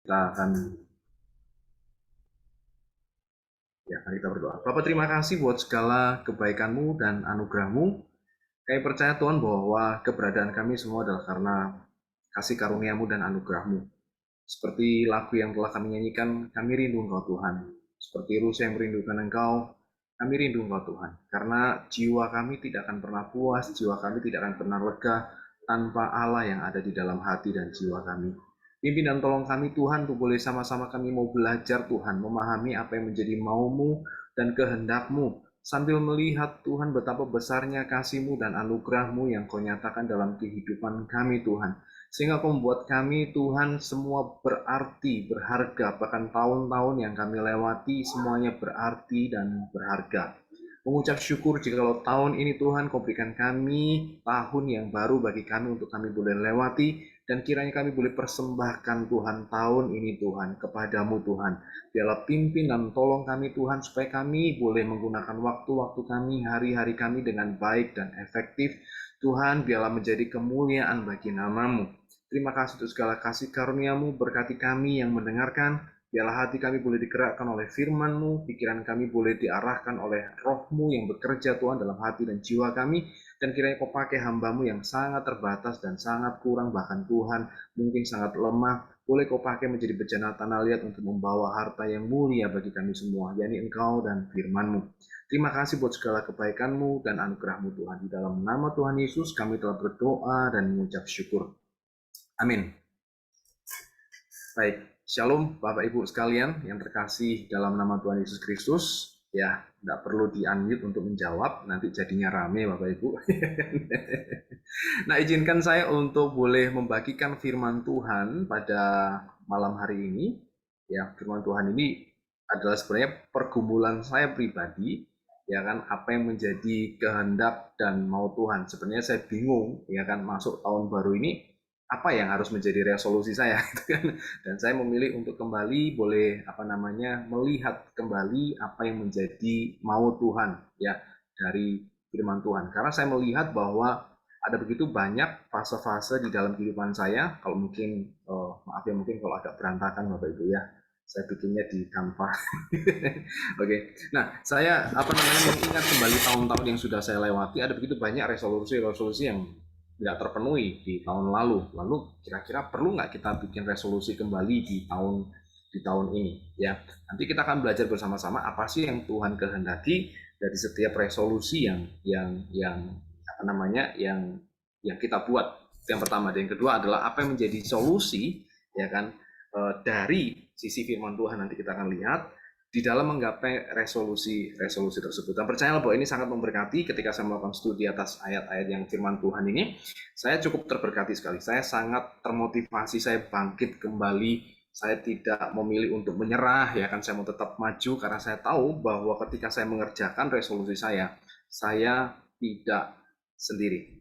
Kita akan mari kita berdoa. Bapak, terima kasih buat segala kebaikan-Mu dan anugerah-Mu. Kami percaya Tuhan bahwa keberadaan kami semua adalah karena kasih karunia-Mu dan anugerah-Mu. Seperti lagu yang telah kami nyanyikan, kami rindu Engkau Tuhan. Seperti Rusa yang merindukan Engkau, kami rindu Engkau Tuhan. Karena jiwa kami tidak akan pernah puas, jiwa kami tidak akan pernah lega tanpa Allah yang ada di dalam hati dan jiwa kami. Pimpin dan tolong kami Tuhan, untuk boleh sama-sama kami mau belajar Tuhan, memahami apa yang menjadi maumu dan kehendak-Mu, sambil melihat Tuhan betapa besarnya kasih-Mu dan anugerah-Mu yang Kau nyatakan dalam kehidupan kami Tuhan. Sehingga Kau membuat kami Tuhan semua berarti, berharga, bahkan tahun-tahun yang kami lewati semuanya berarti dan berharga. Mengucap syukur jika kalau tahun ini Tuhan Kau berikan kami tahun yang baru bagi kami untuk kami boleh lewati, dan kiranya kami boleh persembahkan Tuhan tahun ini Tuhan kepadamu Tuhan. Biarlah pimpin dan tolong kami Tuhan supaya kami boleh menggunakan waktu-waktu kami, hari-hari kami dengan baik dan efektif. Tuhan, biarlah menjadi kemuliaan bagi namamu. Terima kasih untuk segala kasih karuniamu, berkati kami yang mendengarkan. Biarlah hati kami boleh digerakkan oleh firman-Mu, pikiran kami boleh diarahkan oleh roh-Mu yang bekerja Tuhan dalam hati dan jiwa kami, dan kiranya Kau pakai hamba-Mu yang sangat terbatas dan sangat kurang, bahkan Tuhan mungkin sangat lemah, boleh Kau pakai menjadi bejana tanah liat untuk membawa harta yang mulia bagi kami semua, yakni Engkau dan firman-Mu. Terima kasih buat segala kebaikan-Mu dan anugerah-Mu Tuhan. Di dalam nama Tuhan Yesus kami telah berdoa dan mengucap syukur. Amin. Baik, Shalom Bapak Ibu sekalian yang terkasih dalam nama Tuhan Yesus Kristus. Ya, tidak perlu di-unmute untuk menjawab, nanti jadinya rame Bapak Ibu. Nah, izinkan saya untuk boleh membagikan firman Tuhan pada malam hari ini. Ya, firman Tuhan ini adalah sebenarnya pergumulan saya pribadi, ya kan, apa yang menjadi kehendak dan mau Tuhan. Sebenarnya saya bingung, ya kan, masuk tahun baru ini apa yang harus menjadi resolusi saya gitu kan. Dan saya memilih untuk kembali boleh melihat kembali apa yang menjadi mau Tuhan ya dari firman Tuhan, karena saya melihat bahwa ada begitu banyak fase-fase di dalam kehidupan saya. Kalau mungkin maaf ya, mungkin kalau agak berantakan Bapak Ibu ya, saya bikinnya di Canva. Oke. Nah, saya mengingat kembali tahun-tahun yang sudah saya lewati, ada begitu banyak resolusi-resolusi yang tidak terpenuhi di tahun lalu. Lalu kira-kira perlu nggak kita bikin resolusi kembali di tahun ini? Ya, nanti kita akan belajar bersama-sama apa sih yang Tuhan kehendaki dari setiap resolusi yang kita buat. Yang pertama, dan yang kedua adalah apa yang menjadi solusi, ya kan, dari sisi firman Tuhan. Nanti kita akan lihat di dalam menggapai resolusi tersebut. Dan percayalah bahwa ini sangat memberkati. Ketika saya melakukan studi atas ayat-ayat yang firman Tuhan ini, saya cukup terberkati sekali. Saya sangat termotivasi, saya bangkit kembali. Saya tidak memilih untuk menyerah, ya kan, saya mau tetap maju karena saya tahu bahwa ketika saya mengerjakan resolusi saya tidak sendiri.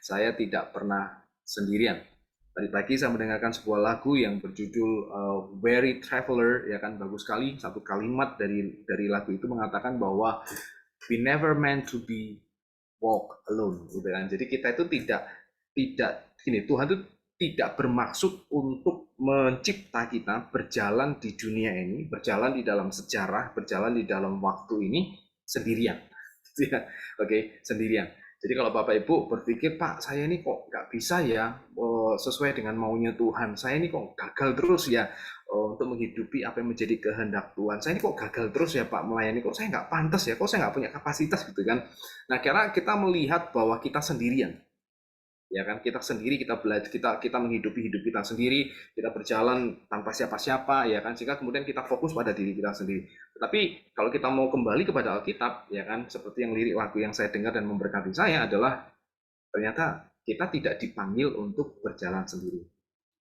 Saya tidak pernah sendirian. Tadi pagi saya mendengarkan sebuah lagu yang berjudul Very Traveler, ya kan, bagus sekali. Satu kalimat dari lagu itu mengatakan bahwa we never meant to be walk alone, gitu kan. Jadi kita itu tidak Tuhan itu tidak bermaksud untuk mencipta kita berjalan di dunia ini, berjalan di dalam sejarah, berjalan di dalam waktu ini sendirian. Oke, sendirian. Jadi kalau Bapak Ibu berpikir, Pak, saya ini kok nggak bisa ya sesuai dengan maunya Tuhan. Saya ini kok gagal terus ya untuk menghidupi apa yang menjadi kehendak Tuhan. Saya ini kok gagal terus ya Pak melayani. Kok saya nggak pantas ya? Kok saya nggak punya kapasitas gitu kan? Nah, karena kita melihat bahwa kita sendirian, ya kan, kita sendiri, kita belajar, kita menghidupi hidup kita sendiri, kita berjalan tanpa siapa-siapa, ya kan, sehingga kemudian kita fokus pada diri kita sendiri. Tetapi kalau kita mau kembali kepada Alkitab, ya kan, seperti yang lirik lagu yang saya dengar dan memberkati saya adalah ternyata kita tidak dipanggil untuk berjalan sendiri,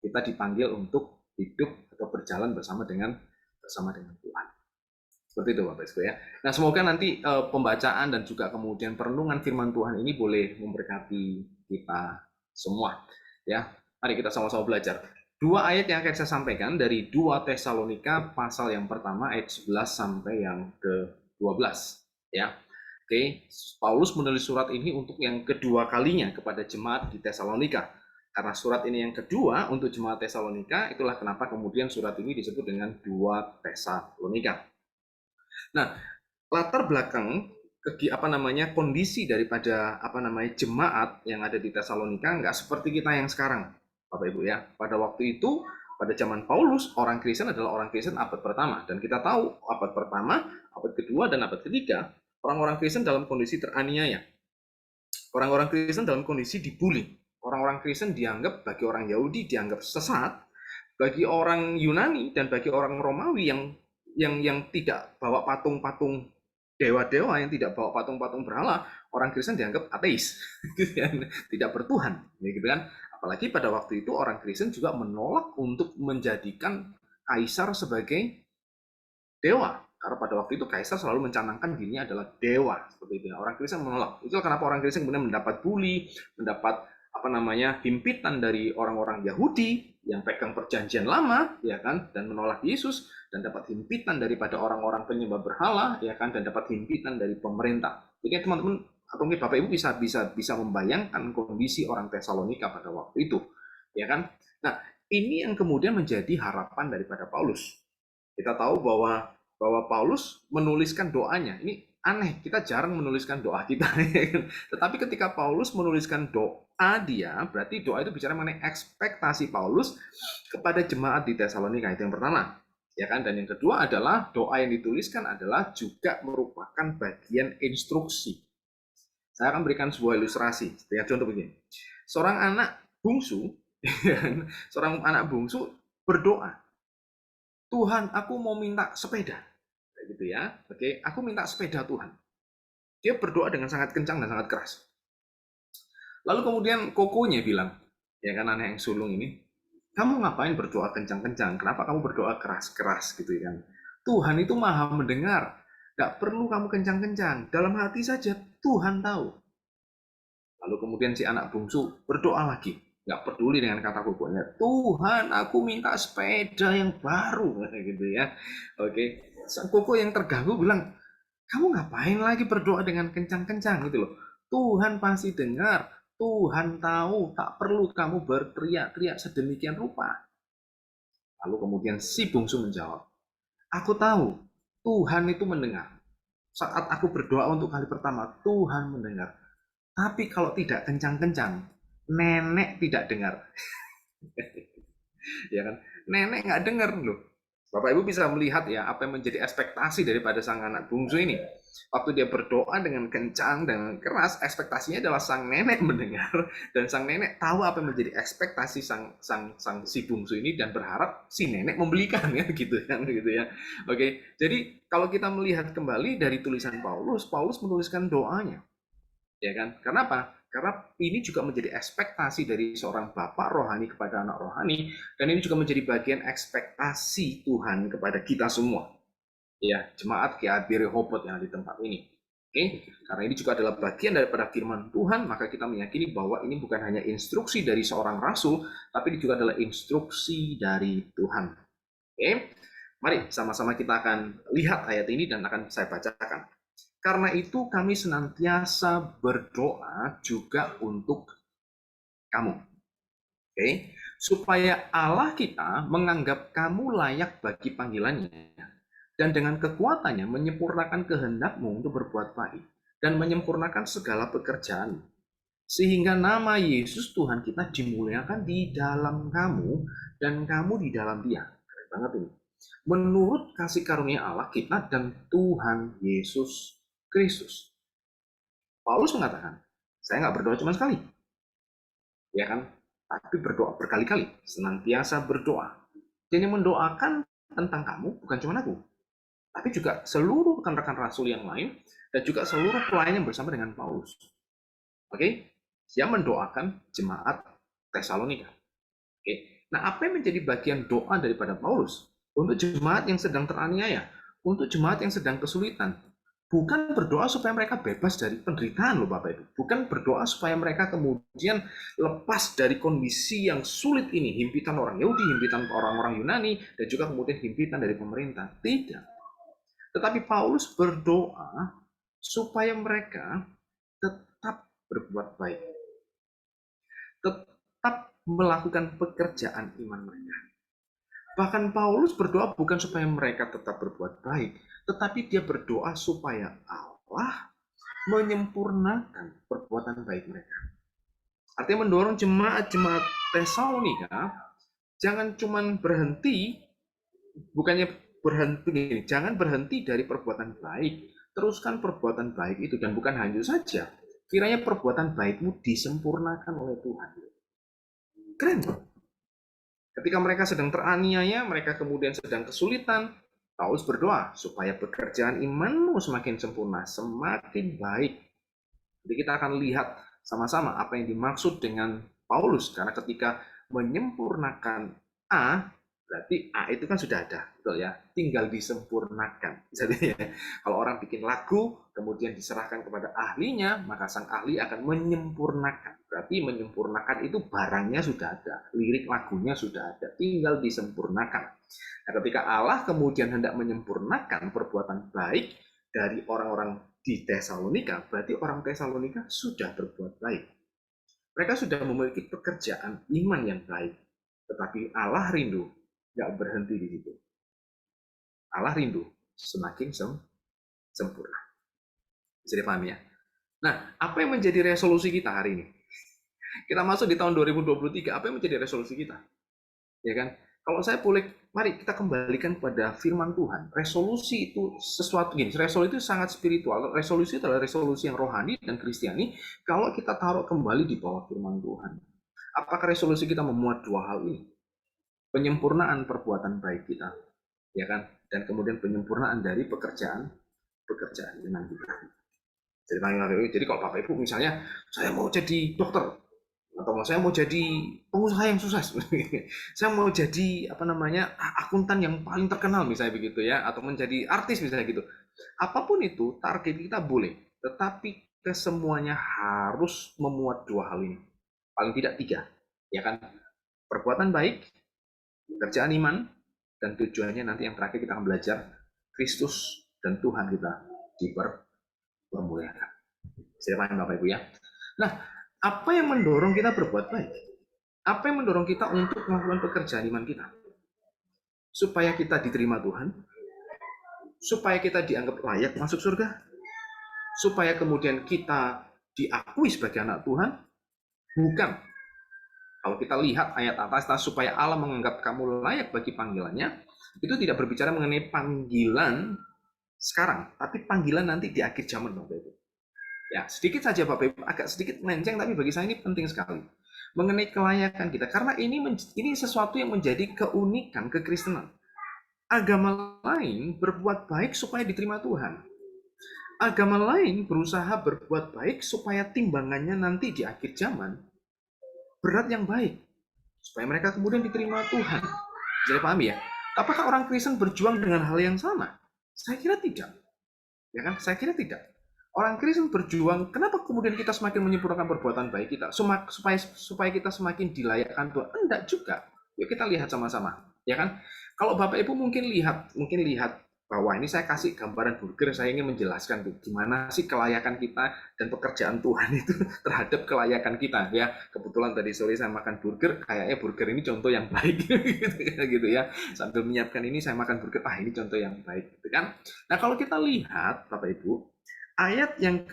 kita dipanggil untuk hidup atau berjalan bersama dengan Tuhan. Seperti itu Bapak Ibu ya. Nah, semoga nanti pembacaan dan juga kemudian perenungan firman Tuhan ini boleh memberkati kita semua. Ya, mari kita sama-sama belajar. Dua ayat yang akan saya sampaikan dari 2 Tesalonika pasal yang pertama ayat 11 sampai yang ke-12. Ya. Oke, Paulus menulis surat ini untuk yang kedua kalinya kepada jemaat di Tesalonika. Karena surat ini yang kedua untuk jemaat Tesalonika, itulah kenapa kemudian surat ini disebut dengan 2 Tesalonika. Nah, latar belakang kondisi daripada jemaat yang ada di Tesalonika nggak seperti kita yang sekarang, Bapak Ibu ya. Pada waktu itu, pada zaman Paulus, orang Kristen adalah orang Kristen abad pertama, dan kita tahu abad pertama, abad kedua, dan abad ketiga orang-orang Kristen dalam kondisi teraniaya. Orang-orang Kristen dalam kondisi dibully. Orang-orang Kristen dianggap, bagi orang Yahudi dianggap sesat, bagi orang Yunani dan bagi orang Romawi yang tidak bawa patung-patung dewa-dewa, yang tidak bawa patung-patung berhala, orang Kristen dianggap ateis, tidak bertuhan, gitu kan? Apalagi pada waktu itu orang Kristen juga menolak untuk menjadikan kaisar sebagai dewa, karena pada waktu itu kaisar selalu mencanangkan dirinya adalah dewa, seperti itu. Orang Kristen menolak. Itulah kenapa orang Kristen kemudian mendapat bully, mendapat himpitan dari orang-orang Yahudi yang pegang perjanjian lama, ya kan, dan menolak Yesus, dan dapat himpitan daripada orang-orang penyembah berhala, ya kan, dan dapat himpitan dari pemerintah. Jadi teman-teman atau mungkin Bapak Ibu bisa membayangkan kondisi orang Tesalonika pada waktu itu, ya kan. Nah, ini yang kemudian menjadi harapan daripada Paulus. Kita tahu bahwa Paulus menuliskan doanya. Ini aneh, kita jarang menuliskan doa kita. Tetapi ketika Paulus menuliskan doa dia, berarti doa itu bicara mengenai ekspektasi Paulus kepada jemaat di Tesalonika. Itu yang pertama. Ya kan? Dan yang kedua adalah doa yang dituliskan adalah juga merupakan bagian instruksi. Saya akan berikan sebuah ilustrasi. Seperti contoh begini. Seorang anak bungsu berdoa, Tuhan, aku mau minta sepeda. Gitu ya. Oke, aku minta sepeda Tuhan. Dia berdoa dengan sangat kencang dan sangat keras. Lalu kemudian kokonya bilang, ya kan, anak yang sulung ini, kamu ngapain berdoa kencang-kencang? Kenapa kamu berdoa keras-keras gitu kan? Tuhan itu maha mendengar. Gak perlu kamu kencang-kencang. Dalam hati saja Tuhan tahu. Lalu kemudian si anak bungsu berdoa lagi. Gak peduli dengan kata kokonya. Tuhan, aku minta sepeda yang baru. Gitu ya. Oke. Sang koko yang terganggu bilang, kamu ngapain lagi berdoa dengan kencang-kencang gitu loh. Tuhan pasti dengar. Tuhan tahu. Tak perlu kamu berteriak-teriak sedemikian rupa. Lalu kemudian si bungsu menjawab, aku tahu Tuhan itu mendengar. Saat aku berdoa untuk kali pertama, Tuhan mendengar. Tapi kalau tidak kencang-kencang, nenek tidak dengar. Ya kan? Nenek nggak dengar loh. Bapak Ibu bisa melihat ya apa yang menjadi ekspektasi daripada sang anak bungsu ini. Waktu dia berdoa dengan kencang dan keras, ekspektasinya adalah sang nenek mendengar, dan sang nenek tahu apa yang menjadi ekspektasi sang si bungsu ini dan berharap si nenek membelikan ya gitu ya. Oke, jadi kalau kita melihat kembali dari tulisan Paulus, Paulus menuliskan doanya. Ya kan? Kenapa? Karena ini juga menjadi ekspektasi dari seorang bapak rohani kepada anak rohani, dan ini juga menjadi bagian ekspektasi Tuhan kepada kita semua. Ya, jemaat GAB Rehoboth yang ada di tempat ini. Oke, karena ini juga adalah bagian daripada firman Tuhan, maka kita meyakini bahwa ini bukan hanya instruksi dari seorang rasul, tapi ini juga adalah instruksi dari Tuhan. Oke, mari sama-sama kita akan lihat ayat ini dan akan saya bacakan. Karena itu kami senantiasa berdoa juga untuk kamu. Oke, supaya Allah kita menganggap kamu layak bagi panggilannya dan dengan kekuatannya menyempurnakan kehendakmu untuk berbuat baik dan menyempurnakan segala pekerjaan, sehingga nama Yesus Tuhan kita dimuliakan di dalam kamu dan kamu di dalam Dia. Keren banget ini. Menurut kasih karunia Allah kita dan Tuhan Yesus Kristus. Paulus mengatakan, saya nggak berdoa cuma sekali, ya kan? Tapi berdoa berkali-kali, senantiasa berdoa. Dan yang mendoakan tentang kamu bukan cuma aku, tapi juga seluruh rekan-rekan rasul yang lain dan juga seluruh pelayan yang bersama dengan Paulus. Oke, yang mendoakan jemaat Tesalonika. Oke, nah apa yang menjadi bagian doa daripada Paulus untuk jemaat yang sedang teraniaya, untuk jemaat yang sedang kesulitan? Bukan berdoa supaya mereka bebas dari penderitaan loh Bapak Ibu. Bukan berdoa supaya mereka kemudian lepas dari kondisi yang sulit ini. Himpitan orang Yahudi, himpitan orang-orang Yunani, dan juga kemudian himpitan dari pemerintah. Tidak. Tetapi Paulus berdoa supaya mereka tetap berbuat baik. Tetap melakukan pekerjaan iman mereka. Bahkan Paulus berdoa bukan supaya mereka tetap berbuat baik, tetapi dia berdoa supaya Allah menyempurnakan perbuatan baik mereka. Artinya mendorong jemaat-jemaat Tesalonika jangan cuma berhenti, bukannya berhenti, jangan berhenti dari perbuatan baik, teruskan perbuatan baik itu, dan bukan hanya saja, kiranya perbuatan baikmu disempurnakan oleh Tuhan. Keren. Ketika mereka sedang teraniaya, mereka kemudian sedang kesulitan, Paulus berdoa supaya pekerjaan imanmu semakin sempurna, semakin baik. Jadi kita akan lihat sama-sama apa yang dimaksud dengan Paulus, karena ketika menyempurnakan A, berarti A itu kan sudah ada, betul ya, tinggal disempurnakan. Jadi kalau orang bikin lagu, kemudian diserahkan kepada ahlinya, maka sang ahli akan menyempurnakan. Berarti menyempurnakan itu barangnya sudah ada, lirik lagunya sudah ada, tinggal disempurnakan. Nah, ketika Allah kemudian hendak menyempurnakan perbuatan baik dari orang-orang di Tesalonika, berarti orang Tesalonika sudah berbuat baik. Mereka sudah memiliki pekerjaan iman yang baik. Tetapi Allah rindu nggak berhenti di situ. Allah rindu semakin sempurna. Bisa dipahami ya? Nah, apa yang menjadi resolusi kita hari ini? Kita masuk di tahun 2023, apa yang menjadi resolusi kita? Ya kan? Kalau saya boleh, mari kita kembalikan pada firman Tuhan. Resolusi itu sesuatu gini, resolusi itu sangat spiritual. Resolusi itu adalah resolusi yang rohani dan kristiani kalau kita taruh kembali di bawah firman Tuhan. Apakah resolusi kita memuat dua hal ini? Penyempurnaan perbuatan baik kita, ya kan? Dan kemudian penyempurnaan dari pekerjaan iman kita. Jadi kalau Bapak Ibu misalnya, saya mau jadi dokter, atau saya mau jadi pengusaha yang sukses, saya mau jadi akuntan yang paling terkenal misalnya begitu ya, atau menjadi artis misalnya gitu. Apapun itu target kita boleh, tetapi kesemuanya harus memuat dua hal ini, paling tidak tiga, ya kan? Perbuatan baik, pekerjaan iman, dan tujuannya nanti yang terakhir kita akan belajar Kristus dan Tuhan kita dipermuliakan. Silakan Bapak Ibu ya. Nah, apa yang mendorong kita berbuat baik? Apa yang mendorong kita untuk melakukan pekerjaan iman kita? Supaya kita diterima Tuhan, supaya kita dianggap layak masuk surga, supaya kemudian kita diakui sebagai anak Tuhan, bukan. Kalau kita lihat ayat atas, supaya Allah menganggap kamu layak bagi panggilannya, itu tidak berbicara mengenai panggilan sekarang, tapi panggilan nanti di akhir zaman, Bapak Ibu. Ya, sedikit saja Bapak Ibu, agak sedikit melenceng, tapi bagi saya ini penting sekali. Mengenai kelayakan kita, karena ini sesuatu yang menjadi keunikan kekristenan. Agama lain berbuat baik supaya diterima Tuhan. Agama lain berusaha berbuat baik supaya timbangannya nanti di akhir zaman berat yang baik, supaya mereka kemudian diterima Tuhan. Jadi pahami ya? Apakah orang Kristen berjuang dengan hal yang sama? Saya kira tidak. Ya kan? Saya kira tidak. Orang Kristen berjuang, kenapa kemudian kita semakin menyempurnakan perbuatan baik kita? Supaya kita semakin dilayakkan Tuhan. Enggak juga. Yuk kita lihat sama-sama. Ya kan? Kalau Bapak Ibu mungkin lihat bahwa ini saya kasih gambaran burger, saya ingin menjelaskan tuh gimana sih kelayakan kita dan pekerjaan Tuhan itu terhadap kelayakan kita ya. Kebetulan tadi sore saya makan burger, kayaknya burger ini contoh yang baik gitu ya. Sambil menyiapkan ini saya makan burger, ini contoh yang baik gitu kan. Nah, kalau kita lihat Bapak Ibu, ayat yang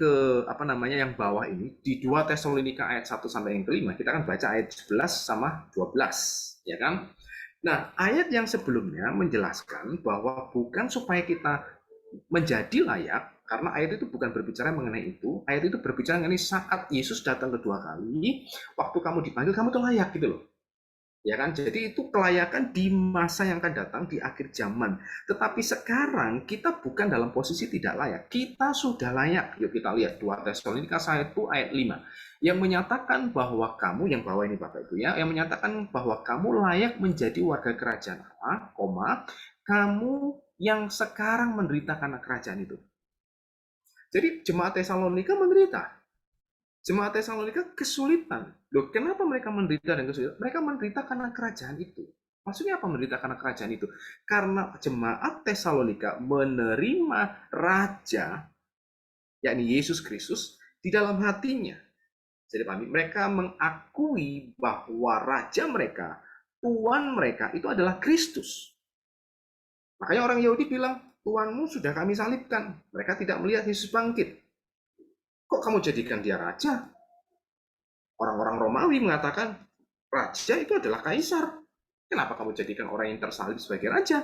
yang bawah ini di 2 Tesalonika ayat 1 sampai yang kelima, kita akan baca ayat 11 sama 12, ya kan? Nah, ayat yang sebelumnya menjelaskan bahwa bukan supaya kita menjadi layak, karena ayat itu bukan berbicara mengenai itu. Ayat itu berbicara mengenai saat Yesus datang kedua kali, waktu kamu dipanggil, kamu tuh layak gitu loh. Ya kan? Jadi itu kelayakan di masa yang akan datang di akhir zaman. Tetapi sekarang kita bukan dalam posisi tidak layak. Kita sudah layak. Yuk kita lihat 2 Tesalonika 1 ayat 5. Yang menyatakan bahwa kamu, yang bawah ini Bapak Ibu ya, yang menyatakan bahwa kamu layak menjadi warga kerajaan Allah, kamu yang sekarang menderita karena kerajaan itu. Jadi jemaat Tesalonika menderita. Jemaat Tesalonika kesulitan. Loh, kenapa mereka menderita dan kesulitan? Mereka menderita karena kerajaan itu. Maksudnya apa menderita karena kerajaan itu? Karena jemaat Tesalonika menerima raja, yakni Yesus Kristus, di dalam hatinya. Jadi pahami, mereka mengakui bahwa raja mereka, Tuhan mereka itu adalah Kristus. Makanya orang Yahudi bilang, Tuhanmu sudah kami salibkan. Mereka tidak melihat Yesus bangkit. Kok kamu jadikan dia raja? Orang-orang Romawi mengatakan, raja itu adalah kaisar. Kenapa kamu jadikan orang yang tersalib sebagai raja?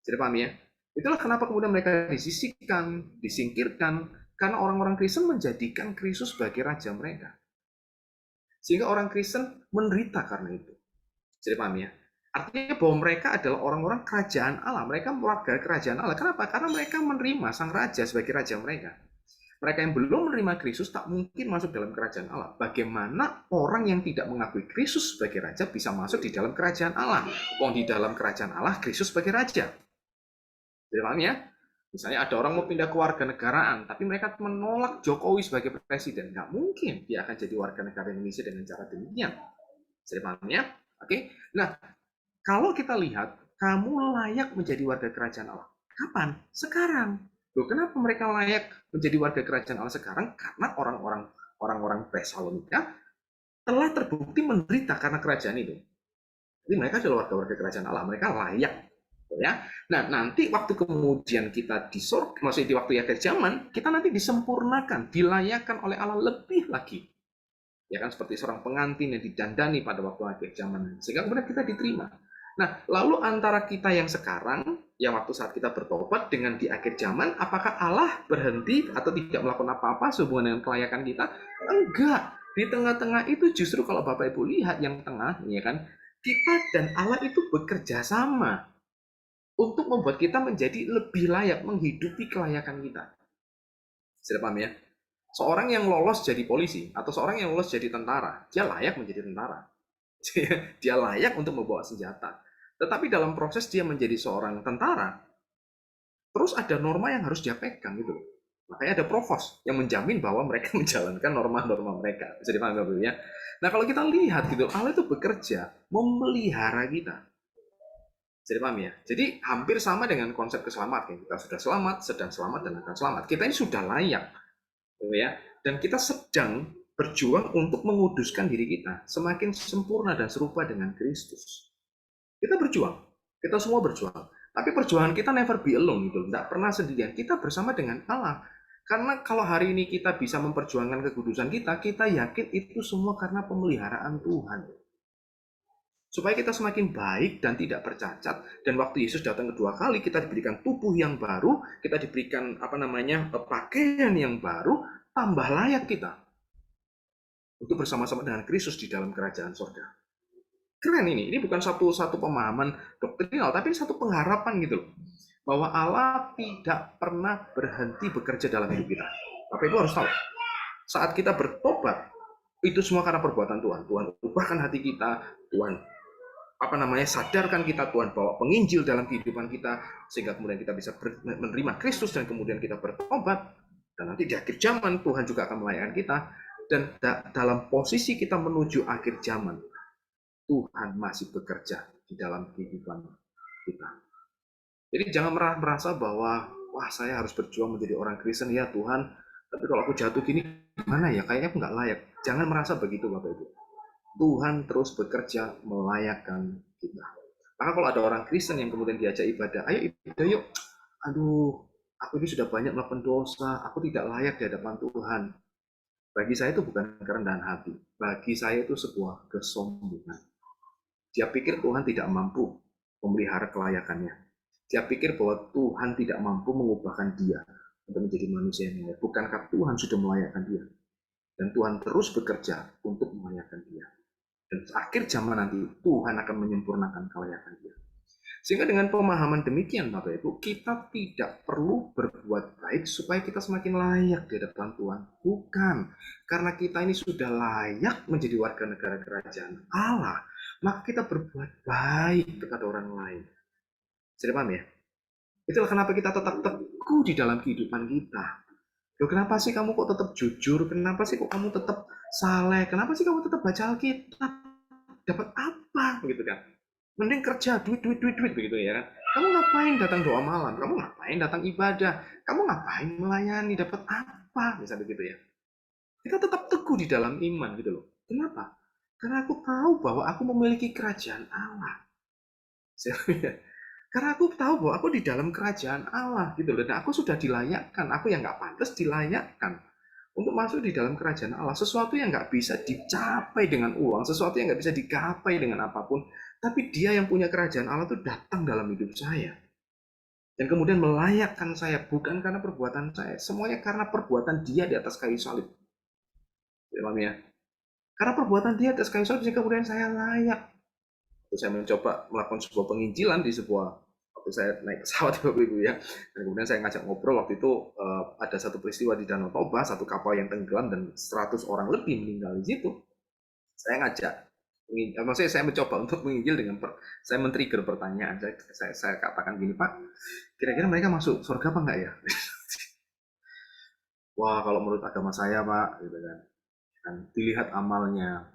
Jadi paham ya? Itulah kenapa kemudian mereka disisihkan, disingkirkan, karena orang-orang Kristen menjadikan Kristus sebagai raja mereka. Sehingga orang Kristen menderita karena itu. Jadi paham ya? Artinya bahwa mereka adalah orang-orang kerajaan Allah. Mereka warga kerajaan Allah. Kenapa? Karena mereka menerima sang raja sebagai raja mereka. Mereka yang belum menerima Kristus tak mungkin masuk dalam kerajaan Allah. Bagaimana orang yang tidak mengakui Kristus sebagai raja bisa masuk di dalam kerajaan Allah? Wong di dalam kerajaan Allah, Kristus sebagai raja. Jadi paham ya? Misalnya ada orang mau pindah ke warga negaraan, tapi mereka menolak Jokowi sebagai presiden. Nggak mungkin dia akan jadi warga negara Indonesia dengan cara demikian. Jadi paham ya? Oke. Nah, kalau kita lihat, kamu layak menjadi warga kerajaan Allah. Kapan? Sekarang. Loh, kenapa mereka layak menjadi warga kerajaan Allah sekarang? Karena orang-orang Tesalonika telah terbukti menderita karena kerajaan itu. Jadi mereka adalah warga kerajaan Allah. Mereka layak. Ya. Nah, nanti waktu kemudian kita di surga, maksudnya di waktu akhir zaman, kita nanti disempurnakan, dilayakkan oleh Allah lebih lagi. Ya kan, seperti seorang pengantin yang didandani pada waktu akhir zaman. Sehingga kemudian kita diterima. Nah, lalu antara kita yang sekarang, yang waktu saat kita bertobat dengan di akhir zaman, apakah Allah berhenti atau tidak melakukan apa-apa sehubungan dengan kelayakan kita? Enggak. Di tengah-tengah itu justru kalau Bapak Ibu lihat yang tengah, ya kan, kita dan Allah itu bekerja sama untuk membuat kita menjadi lebih layak menghidupi kelayakan kita. Sudah paham ya? Seorang yang lolos jadi polisi atau seorang yang lolos jadi tentara, dia layak menjadi tentara. Dia layak untuk membawa senjata. Tetapi dalam proses dia menjadi seorang tentara, terus ada norma yang harus dia pegang gitu. Makanya ada provos yang menjamin bahwa mereka menjalankan norma-norma mereka. Bisa dipahami ya? Nah, kalau kita lihat gitu, Allah itu bekerja memelihara kita. Jadi paham ya? Jadi hampir sama dengan konsep keselamatan. Kita sudah selamat, sedang selamat, dan akan selamat. Kita ini sudah layak. Gitu ya. Dan kita sedang berjuang untuk menguduskan diri kita. Semakin sempurna dan serupa dengan Kristus. Kita berjuang. Kita semua berjuang. Tapi perjuangan kita never be alone. Gitu. Tidak pernah sendirian. Kita bersama dengan Allah. Karena kalau hari ini kita bisa memperjuangkan kekudusan kita, kita yakin itu semua karena pemeliharaan Tuhan. Supaya kita semakin baik dan tidak bercacat, dan waktu Yesus datang kedua kali kita diberikan tubuh yang baru, kita diberikan pakaian yang baru, tambah layak kita untuk bersama-sama dengan Kristus di dalam kerajaan surga. Keren ini bukan satu pemahaman doktrinal, tapi satu pengharapan gitu loh, bahwa Allah tidak pernah berhenti bekerja dalam hidup kita. Bapak Ibu harus tahu, saat kita bertobat, itu semua karena perbuatan Tuhan. Tuhan ubahkan hati kita, Tuhan sadarkan kita, Tuhan bawa penginjil dalam kehidupan kita, sehingga kemudian kita bisa menerima Kristus, dan kemudian kita bertobat, dan nanti di akhir zaman Tuhan juga akan melayani kita, dan dalam posisi kita menuju akhir zaman, Tuhan masih bekerja di dalam kehidupan kita. Jadi jangan merasa bahwa, wah saya harus berjuang menjadi orang Kristen, ya Tuhan, tapi kalau aku jatuh gini, gimana ya, kayaknya aku nggak layak. Jangan merasa begitu Bapak Ibu. Tuhan terus bekerja melayakkan kita. Maka kalau ada orang Kristen yang kemudian diajak ibadah, ayo ibadah yuk. Aduh, aku ini sudah banyak melakukan dosa, aku tidak layak di hadapan Tuhan. Bagi saya itu bukan kerendahan hati. Bagi saya itu sebuah kesombongan. Dia pikir Tuhan tidak mampu memelihara kelayakannya. Dia pikir bahwa Tuhan tidak mampu mengubahkan dia untuk menjadi manusia yang layak. Bukankah Tuhan sudah melayakkan dia? Dan Tuhan terus bekerja untuk melayakkan dia. Dan akhir zaman nanti Tuhan akan menyempurnakan kelayakan dia. Sehingga dengan pemahaman demikian Bapak Ibu, kita tidak perlu berbuat baik supaya kita semakin layak di hadapan Tuhan. Bukan. Karena kita ini sudah layak menjadi warga negara kerajaan Allah, maka kita berbuat baik kepada orang lain. Sudah paham ya? Itulah kenapa kita tetap teguh di dalam kehidupan kita. Loh, kenapa sih kamu kok tetap jujur? Kenapa sih kok kamu tetap saleh? Kenapa sih kamu tetap baca Alkitab? Dapat apa gitu kan? Mending kerja, duit begitu ya kan? Kamu ngapain datang doa malam? Kamu ngapain datang ibadah? Kamu ngapain melayani? Dapat apa? Bisa begitu ya. Kita tetap teguh di dalam iman gitu loh. Kenapa? Karena aku tahu bahwa aku memiliki kerajaan Allah. Karena aku tahu bahwa aku di dalam kerajaan Allah gitu loh. Dan aku sudah dilayakkan. Aku yang nggak pantas dilayakkan untuk masuk di dalam kerajaan Allah. Sesuatu yang nggak bisa dicapai dengan uang, sesuatu yang nggak bisa digapai dengan apapun. Tapi dia yang punya kerajaan Allah itu datang dalam hidup saya. Dan kemudian melayakkan saya bukan karena perbuatan saya. Semuanya karena perbuatan dia di atas kayu salib. Ya. Karena perbuatan dia di atas kayu salib, sehingga kemudian saya layak. Waktu saya mencoba melakukan sebuah penginjilan di sebuah, waktu saya naik pesawat Bapak Ibu ya, dan kemudian saya ngajak ngobrol waktu itu, ada satu peristiwa di Danau Toba, satu kapal yang tenggelam dan 100 orang lebih meninggal di situ. Saya ngajak, maksudnya saya mencoba untuk menginjil dengan saya men-trigger pertanyaan, saya katakan gini, Pak, kira-kira mereka masuk surga apa enggak ya? Wah, kalau menurut agama saya Pak, gitu kan, dan dilihat amalnya.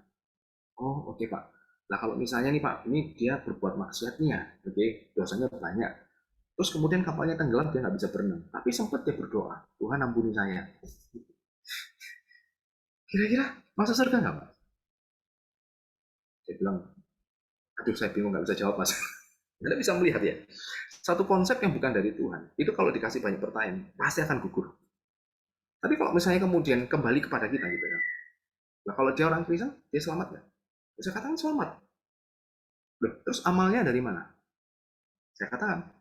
Oh, oke Pak. Nah kalau misalnya nih Pak, ini dia berbuat maksiat nih ya, oke, dosanya banyak. Terus kemudian kapalnya tenggelam, dia nggak bisa berenang. Tapi sempat dia berdoa, Tuhan ampuni saya. Kira-kira masuk surga nggak Pak? Saya bilang, aduh saya bingung nggak bisa jawab Mas. Anda bisa melihat ya, satu konsep yang bukan dari Tuhan, itu kalau dikasih banyak pertanyaan, pasti akan gugur. Tapi kalau misalnya kemudian kembali kepada kita gitu kan, nah kalau dia orang Kristen, dia selamat nggak? Saya katakan selamat. Loh, terus amalnya dari mana? Saya katakan,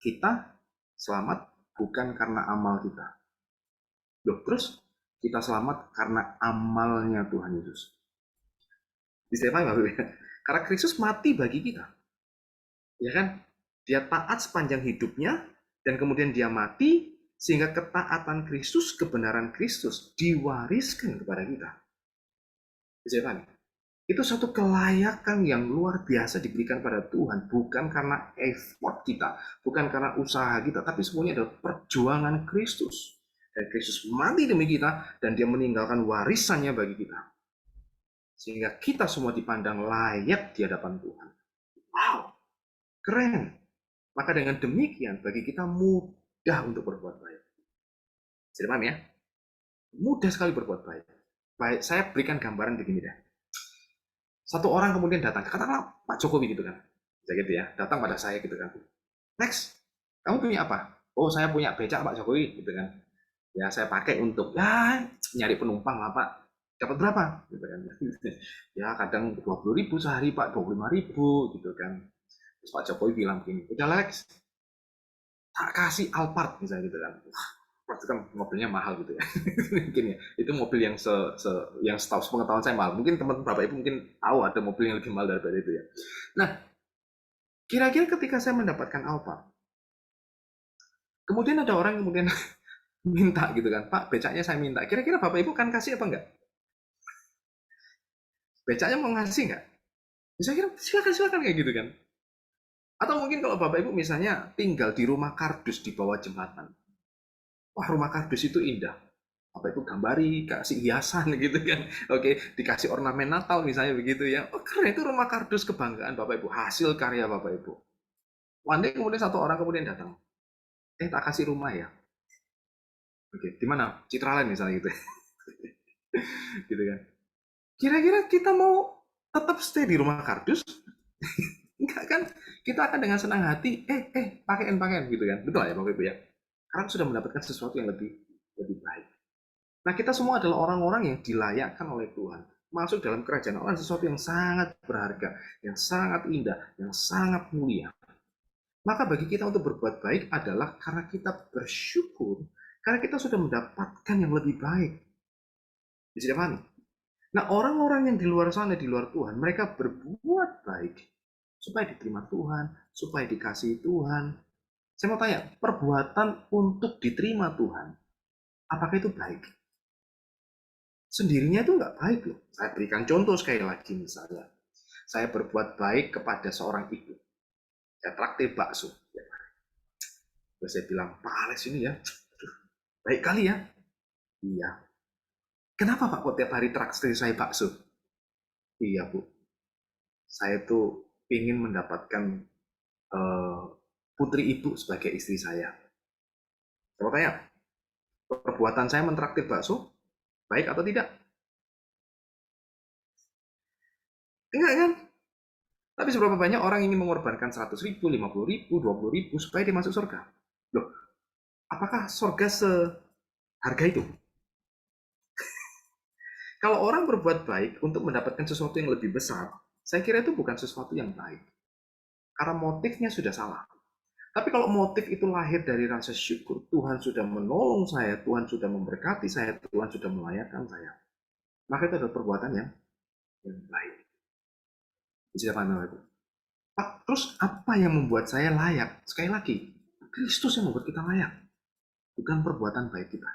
kita selamat bukan karena amal kita. Loh, terus kita selamat karena amalnya Tuhan Yesus. Bisa paham nggak? Karena Kristus mati bagi kita. Ya kan? Dia taat sepanjang hidupnya, dan kemudian dia mati, sehingga ketaatan Kristus, kebenaran Kristus diwariskan kepada kita. Bisa paham? Itu suatu kelayakan yang luar biasa diberikan pada Tuhan, bukan karena effort kita, bukan karena usaha kita, tapi semuanya adalah perjuangan Kristus. Dan Kristus mati demi kita, dan dia meninggalkan warisannya bagi kita. Sehingga kita semua dipandang layak di hadapan Tuhan. Wow, keren. Maka dengan demikian, bagi kita mudah untuk berbuat baik. Jadi paham ya? Mudah sekali berbuat baik. Baik, saya berikan gambaran begini deh. Satu orang kemudian datang, katakanlah Pak Jokowi gitu kan. Bisa gitu ya, datang pada saya gitu kan. Next, kamu punya apa? Oh, saya punya becak Pak Jokowi gitu kan. Ya, saya pakai untuk ya nyari penumpang lah Pak. Dapat berapa? Gitu kan. Ya, kadang 20.000 sehari Pak, 25.000 gitu kan. Terus Pak Jokowi bilang begini, udah Lex, tak kasih Alphard misalnya gitu kan. Itu kan mobilnya mahal gitu ya. Mungkin ya. Itu mobil yang yang setahu pengetahuan saya mahal. Mungkin teman Bapak Ibu mungkin tahu ada mobil yang lebih mahal daripada itu ya. Nah, kira-kira ketika saya mendapatkan Alphard, kemudian ada orang yang kemudian minta gitu kan, Pak, becaknya saya minta. Kira-kira Bapak Ibu kan kasih apa enggak? Becaknya mau ngasih enggak? Saya kira silakan kayak gitu kan. Atau mungkin kalau Bapak Ibu misalnya tinggal di rumah kardus di bawah jembatan. Wah, rumah kardus itu indah. Apa itu gambari, kasih hiasan gitu kan. Oke, dikasih ornamen Natal misalnya begitu ya. Oh, keren itu rumah kardus kebanggaan Bapak Ibu, hasil karya Bapak Ibu. One day kemudian satu orang kemudian datang. Tak kasih rumah ya. Oke, di mana? Citraland misalnya gitu. Gitu kan. Kira-kira kita mau tetap stay di rumah kardus? Enggak kan? Kita akan dengan senang hati, pakaian gitu kan. Betul ya Bapak Ibu ya? Karena sudah mendapatkan sesuatu yang lebih lebih baik. Nah, kita semua adalah orang-orang yang dilayakkan oleh Tuhan. Masuk dalam kerajaan Allah sesuatu yang sangat berharga, yang sangat indah, yang sangat mulia. Maka bagi kita untuk berbuat baik adalah karena kita bersyukur, karena kita sudah mendapatkan yang lebih baik. Bisa dipahami? Nah, orang-orang yang di luar sana, di luar Tuhan, mereka berbuat baik supaya diterima Tuhan, supaya dikasihi Tuhan. Saya mau tanya, perbuatan untuk diterima Tuhan, apakah itu baik? Sendirinya itu nggak baik loh. Saya berikan contoh sekali lagi misalnya. Saya berbuat baik kepada seorang ibu. Saya traktir bakso. Terus saya bilang, Pak Alex ini ya, baik kali ya. Iya. Kenapa Pak kok tiap hari traktir saya bakso? Iya Bu, saya tuh ingin mendapatkan uh, putri ibu sebagai istri saya. Saya tanya, perbuatan saya mentraktir bakso Baik atau tidak? Enggak kan? Tapi seberapa banyak orang ingin mengorbankan 100.000, 50.000, 20.000 supaya dia masuk surga? Loh, apakah surga seharga itu? Kalau orang berbuat baik untuk mendapatkan sesuatu yang lebih besar, saya kira itu bukan sesuatu yang baik. Karena motifnya sudah salah. Tapi kalau motif itu lahir dari rasa syukur, Tuhan sudah menolong saya, Tuhan sudah memberkati saya, Tuhan sudah melayakkan saya, maka itu adalah perbuatan yang baik. Bisa paham itu? Terus apa yang membuat saya layak? Sekali lagi, Kristus yang membuat kita layak, bukan perbuatan baik kita.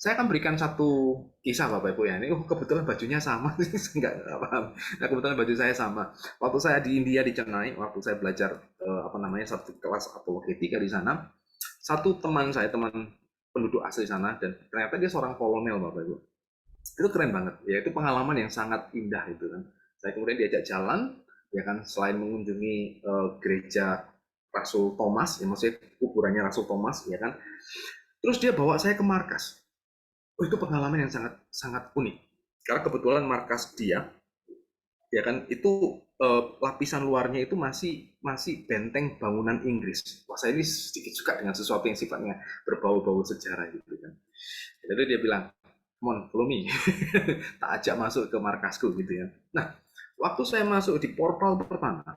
Saya akan berikan satu kisah Bapak Ibu ya. Ini kebetulan bajunya sama, nggak paham. Nah, kebetulan baju saya sama. Waktu saya di India di Chennai, waktu saya belajar satu kelas apologetika di sana, satu teman saya, teman penduduk asli sana, dan ternyata dia seorang kolonel Bapak Ibu. Itu keren banget. Ya itu pengalaman yang sangat indah itu kan. Saya kemudian diajak jalan, ya kan, selain mengunjungi gereja Rasul Thomas, ya maksudnya kuburannya Rasul Thomas, ya kan. Terus dia bawa saya ke markas. Oh, itu pengalaman yang sangat sangat unik. Karena kebetulan markas dia, ya kan, itu lapisan luarnya itu masih benteng bangunan Inggris. Wah, saya ini sedikit suka dengan sesuatu yang sifatnya berbau-bau sejarah gitu kan. Jadi dia bilang, "Come on, follow me." Tak ajak masuk ke markasku gitu ya. Nah, waktu saya masuk di portal pertama,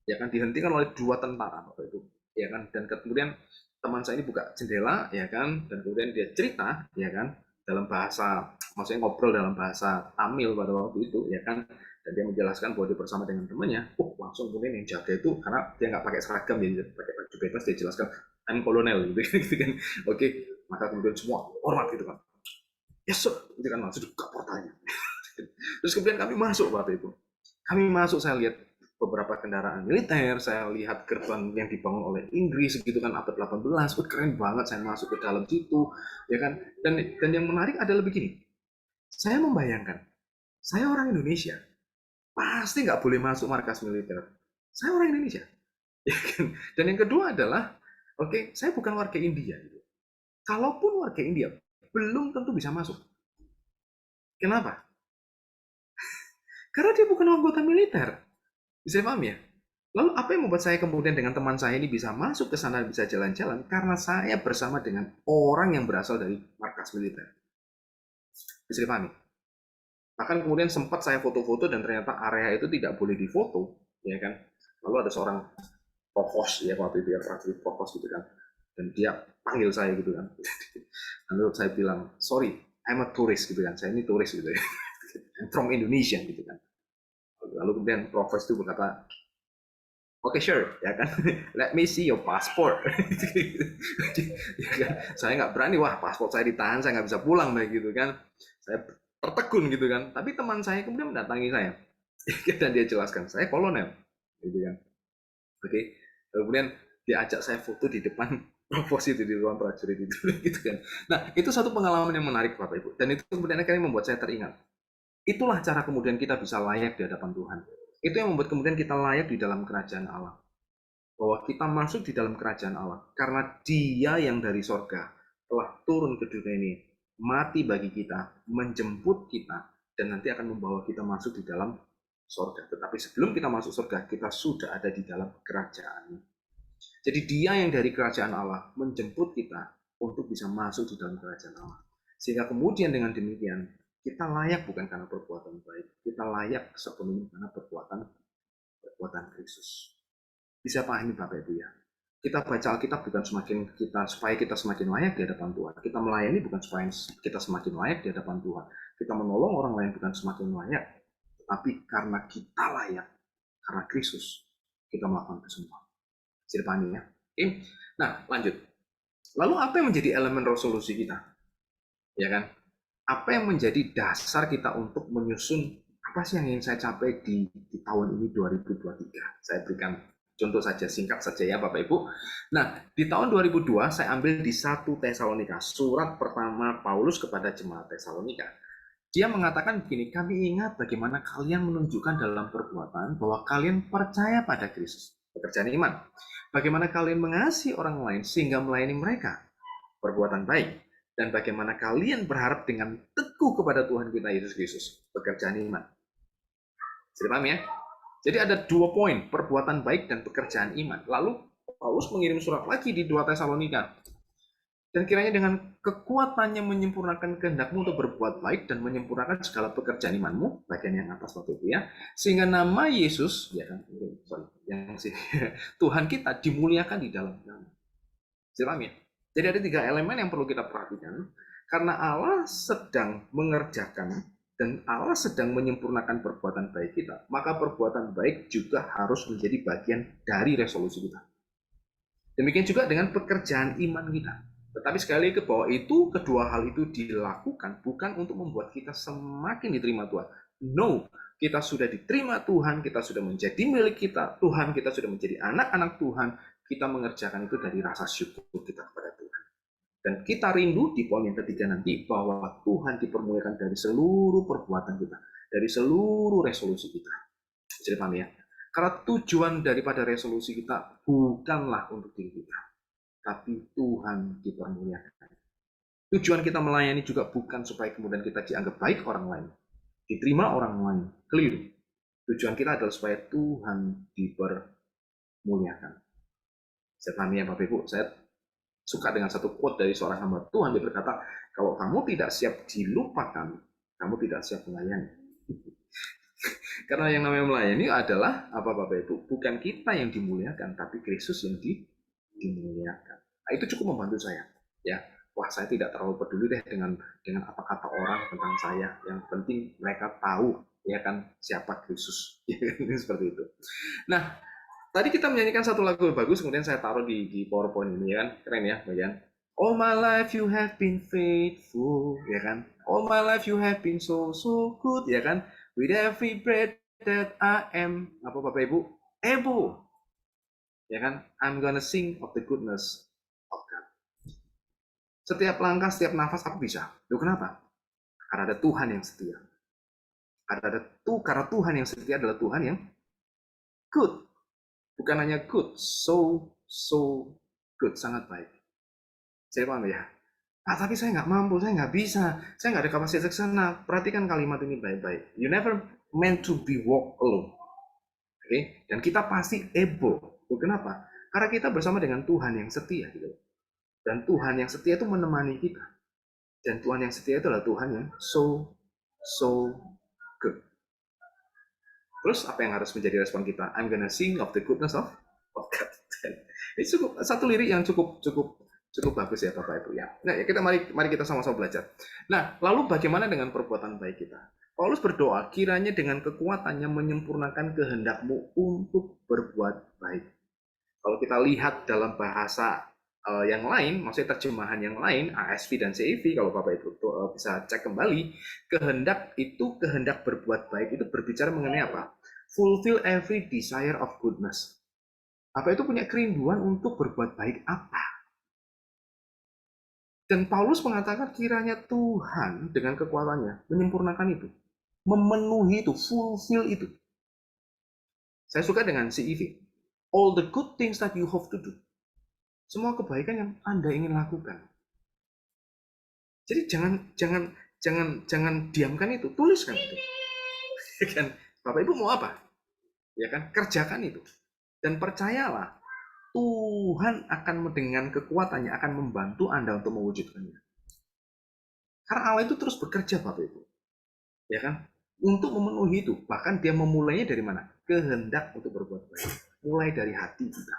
ya kan dihentikan oleh dua tentara waktu itu, ya kan, dan kemudian teman saya ini buka jendela, ya kan, dan kemudian dia cerita, ya kan, dalam bahasa, maksudnya ngobrol dalam bahasa Tamil pada waktu itu, ya kan, dan dia menjelaskan bahwa dia bersama dengan temannya. Langsung kemudian yang jaga itu, karena dia nggak pakai seragam, dia pakai baju bebas, dia jelaskan, "I'm kolonel," gitu kan. Oke, maka kemudian semua hormat gitu kan. "Yes sir," gitu kan, langsung dibuka portalnya. Terus kemudian kami masuk Bapak Ibu. Kami masuk, saya lihat beberapa kendaraan militer, saya lihat gerbang yang dibangun oleh Inggris gitu kan, abad 18. Keren banget, saya masuk ke dalam situ, ya kan. Dan yang menarik adalah begini. Saya membayangkan, saya orang Indonesia, pasti nggak boleh masuk markas militer. Saya orang Indonesia. Ya kan? Dan yang kedua adalah, oke, saya bukan warga India. Gitu. Kalaupun warga India, belum tentu bisa masuk. Kenapa? Karena dia bukan anggota militer. Bisa paham ya? Lalu apa yang membuat saya kemudian dengan teman saya ini bisa masuk ke sana, bisa jalan-jalan? Karena saya bersama dengan orang yang berasal dari markas militer. Bisa dipahami? Bahkan kemudian sempat saya foto-foto dan ternyata area itu tidak boleh difoto, ya kan? Lalu ada seorang provos ya waktu itu ya, prajurit provos gitu kan. Dan dia panggil saya gitu kan. Lalu saya bilang, "Sorry, I'm a tourist," gitu kan. Saya ini turis gitu ya. I'm from Indonesia gitu kan. Lalu kemudian provos itu berkata, "Oke, sure, ya kan. Let me see your passport." Ya kan? Saya nggak berani, wah paspor saya ditahan, saya nggak bisa pulang begitu kan. Saya tertegun gitu kan. Tapi teman saya kemudian mendatangi saya dan dia jelaskan, "Saya kolonel," gitu kan. Oke, kemudian dia ajak saya foto di depan pos itu di ruang prajurit itu, gitu kan. Nah, itu satu pengalaman yang menarik Bapak Ibu, dan itu kemudian akhirnya membuat saya teringat. Itulah cara kemudian kita bisa layak di hadapan Tuhan. Itu yang membuat kemudian kita layak di dalam kerajaan Allah. Bahwa kita masuk di dalam kerajaan Allah karena Dia yang dari sorga telah turun ke dunia ini, mati bagi kita, menjemput kita, dan nanti akan membawa kita masuk di dalam sorga. Tetapi sebelum kita masuk sorga, kita sudah ada di dalam kerajaan. Jadi Dia yang dari kerajaan Allah menjemput kita untuk bisa masuk di dalam kerajaan Allah. Sehingga kemudian dengan demikian kita layak bukan karena perbuatan baik, kita layak sepenuhnya karena perbuatan Kristus. Bisa pahami Bapak Ibu ya. Kita baca Alkitab bukan supaya kita semakin layak di hadapan Tuhan. Kita melayani bukan supaya kita semakin layak di hadapan Tuhan. Kita menolong orang lain bukan semakin layak, tetapi karena kita layak, karena Kristus, kita melakukan itu semua. Bisa dipahami ya. Oke. Nah, lanjut. Lalu apa yang menjadi elemen resolusi kita? Ya kan? Apa yang menjadi dasar kita untuk menyusun apa sih yang ingin saya capai di tahun ini 2023? Saya berikan contoh saja, singkat saja ya Bapak Ibu. Nah, di tahun 2002 saya ambil di 1 Tesalonika, surat pertama Paulus kepada jemaat Tesalonika. Dia mengatakan begini, "Kami ingat bagaimana kalian menunjukkan dalam perbuatan bahwa kalian percaya pada Kristus, pekerjaan iman. Bagaimana kalian mengasihi orang lain sehingga melayani mereka, perbuatan baik. Dan bagaimana kalian berharap dengan teguh kepada Tuhan kita Yesus Kristus, pekerjaan iman. Sudah paham ya? Jadi ada 2 poin, perbuatan baik dan pekerjaan iman. Lalu Paulus mengirim surat lagi di 2 Tesalonika. Dan kiranya dengan kekuatannya menyempurnakan kehendakmu untuk berbuat baik dan menyempurnakan segala pekerjaan imanmu, bagian yang atas waktu itu ya, sehingga nama Yesus, ya kan, Tuhan kita dimuliakan di dalam nama. Jelas ya? Jadi ada 3 elemen yang perlu kita perhatikan, karena Allah sedang mengerjakan dan Allah sedang menyempurnakan perbuatan baik kita, maka perbuatan baik juga harus menjadi bagian dari resolusi kita. Demikian juga dengan pekerjaan iman kita. Tetapi sekali lagi bahwa itu, kedua hal itu dilakukan bukan untuk membuat kita semakin diterima Tuhan. No, kita sudah diterima Tuhan, kita sudah menjadi milik kita, Tuhan kita sudah menjadi anak-anak Tuhan, kita mengerjakan itu dari rasa syukur kita kepada Tuhan. Dan kita rindu di poin yang ketiga nanti bahwa Tuhan dipermuliakan dari seluruh perbuatan kita, dari seluruh resolusi kita. Jadi paham ya? Karena tujuan daripada resolusi kita bukanlah untuk diri kita, tapi Tuhan dipermuliakan. Tujuan kita melayani juga bukan supaya kemudian kita dianggap baik orang lain, diterima orang lain. Keliru. Tujuan kita adalah supaya Tuhan dipermuliakan. Saya paham ya Bapak Ibu, saya suka dengan satu quote dari seorang hamba Tuhan. Dia berkata, kalau kamu tidak siap dilupakan, kamu tidak siap melayani. Karena yang namanya melayani adalah apa Bapak Ibu? Bukan kita yang dimuliakan, tapi Kristus yang dimuliakan. Nah, itu cukup membantu saya. Ya, wah saya tidak terlalu peduli deh dengan apa kata orang tentang saya. Yang penting mereka tahu ya kan siapa Kristus. Seperti itu. Nah, tadi kita menyanyikan satu lagu yang bagus, kemudian saya taruh di PowerPoint ini ya kan, keren ya bagian. All my life you have been faithful, ya kan. All my life you have been so good, ya kan. With every breath that I am, apa Bapak Ibu, able, ya kan. I'm gonna sing of the goodness of God. Setiap langkah, setiap nafas aku bisa. Loh kenapa? Karena ada Tuhan yang setia. Karena Tuhan yang setia adalah Tuhan yang good. Bukan hanya good, so good, sangat baik. Saya paham ya? Tapi saya nggak mampu, saya nggak bisa, saya nggak ada kapasitas ke sana. Perhatikan kalimat ini baik-baik. You never meant to be walk alone. Oke? Dan kita pasti able. Kenapa? Karena kita bersama dengan Tuhan yang setia. Gitu. Dan Tuhan yang setia itu menemani kita. Dan Tuhan yang setia itu adalah Tuhan yang so good. Terus apa yang harus menjadi respon kita? I'm gonna sing of the goodness of God. Itu cukup satu lirik yang cukup bagus ya Bapak Ibu ya. Nah, ya kita mari kita sama-sama belajar. Nah, lalu bagaimana dengan perbuatan baik kita? Paulus berdoa kiranya dengan kekuatannya menyempurnakan kehendakmu untuk berbuat baik. Kalau kita lihat dalam bahasa yang lain, maksudnya terjemahan yang lain, ASV dan CIV, kalau Bapak Ibu bisa cek kembali, kehendak berbuat baik itu berbicara mengenai apa? Fulfill every desire of goodness. Apa itu punya kerinduan untuk berbuat baik apa? Dan Paulus mengatakan kiranya Tuhan dengan kekuatannya menyempurnakan itu. Memenuhi itu, fulfill itu. Saya suka dengan CIV. All the good things that you have to do. Semua kebaikan yang Anda ingin lakukan. Jadi jangan diamkan itu, tuliskan itu. Ya kan? Bapak Ibu mau apa? Ya kan? Kerjakan itu. Dan percayalah, Tuhan akan dengan kekuatannya akan membantu Anda untuk mewujudkannya. Karena Allah itu terus bekerja Bapak Ibu. Ya kan? Untuk memenuhi itu. Bahkan dia memulainya dari mana? Kehendak untuk berbuat baik. Mulai dari hati kita.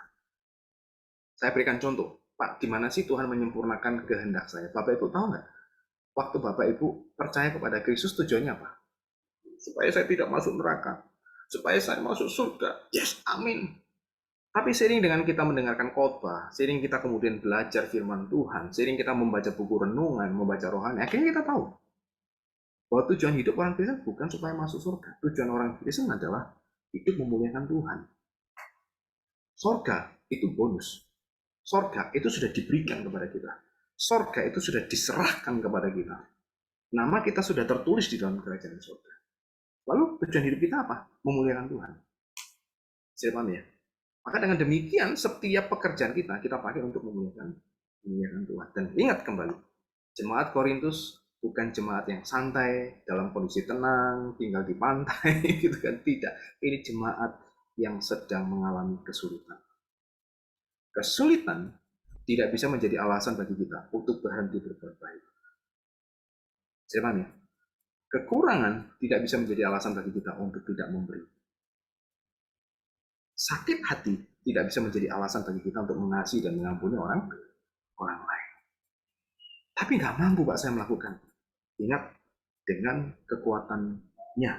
Saya berikan contoh. Pak, gimana sih Tuhan menyempurnakan kehendak saya? Bapak Ibu tahu nggak? Waktu Bapak Ibu percaya kepada Kristus tujuannya apa? Supaya saya tidak masuk neraka. Supaya saya masuk surga. Yes, amin. Tapi seiring dengan kita mendengarkan khotbah, seiring kita kemudian belajar firman Tuhan, seiring kita membaca buku renungan, membaca rohani, akhirnya kita tahu bahwa tujuan hidup orang Kristen bukan supaya masuk surga. Tujuan orang Kristen adalah hidup memuliakan Tuhan. Surga itu bonus. Surga itu sudah diberikan kepada kita. Surga itu sudah diserahkan kepada kita. Nama kita sudah tertulis di dalam kerajaan surga. Lalu tujuan hidup kita apa? Memuliakan Tuhan. Saya paham ya? Maka dengan demikian setiap pekerjaan kita pakai untuk memuliakan Tuhan. Dan ingat kembali, Jemaat Korintus bukan jemaat yang santai dalam kondisi tenang, tinggal di pantai, gitu kan? Tidak. Ini jemaat yang sedang mengalami kesulitan. Kesulitan tidak bisa menjadi alasan bagi kita untuk berhenti berbuat baik. Jadi, kekurangan tidak bisa menjadi alasan bagi kita untuk tidak memberi. Sakit hati tidak bisa menjadi alasan bagi kita untuk mengasihi dan mengampuni orang lain. Tapi nggak mampu Pak saya melakukan. Ingat, dengan kekuatannya,